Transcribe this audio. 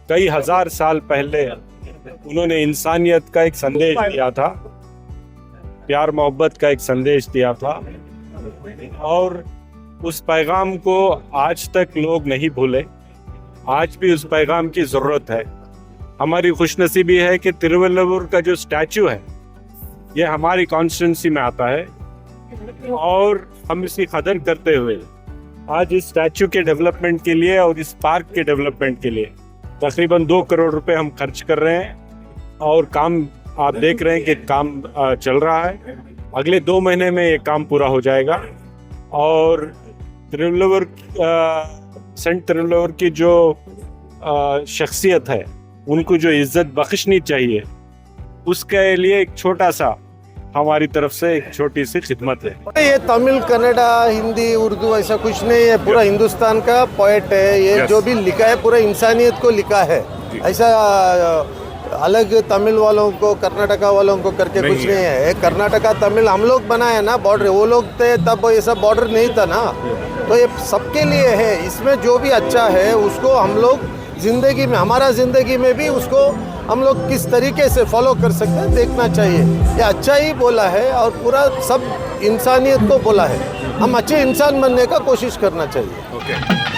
कई हजार साल पहले उन्होंने इंसानियत का एक संदेश दिया था, प्यार मोहब्बत का एक संदेश दिया था, और उस पैगाम को आज तक लोग नहीं भूले। आज भी उस पैगाम की ज़रूरत है। हमारी खुशनसीबी है कि तिरुवल्लुवर का जो स्टैचू है ये हमारी कॉन्स्टिट्यूंसी में आता है, और हम इसकी कदर करते हुए आज इस स्टैचू के डेवलपमेंट के लिए और इस पार्क के डेवलपमेंट के लिए तकरीबन 2 करोड़ रुपए हम खर्च कर रहे हैं, और काम आप देख रहे हैं कि काम चल रहा है। अगले 2 महीने में ये काम पूरा हो जाएगा, और तिरुवल्लुवर सेंट तिरुवल्लुवर की जो शख्सियत है उनको जो इज्जत बख्शनी चाहिए, उसके लिए एक छोटा सा हमारी तरफ से एक छोटी सी खिदमत है। ये तमिल, कन्नड़ा, हिंदी, उर्दू ऐसा कुछ नहीं है, पूरा हिंदुस्तान का पोएट है ये। जो भी लिखा है पूरा इंसानियत को लिखा है। ऐसा अलग तमिल वालों को, कर्नाटका वालों को करके कुछ नहीं है। कर्नाटका तमिल हम लोग बनाए ना बॉर्डर, वो लोग थे तब ये सब बॉर्डर नहीं था ना, तो ये सबके लिए है। इसमें जो भी अच्छा है उसको हम लोग जिंदगी में, हमारा जिंदगी में भी उसको हम लोग किस तरीके से फॉलो कर सकते हैं देखना चाहिए। ये अच्छा ही बोला है और पूरा सब इंसानियत को बोला है। हम अच्छे इंसान बनने का कोशिश करना चाहिए। ओके।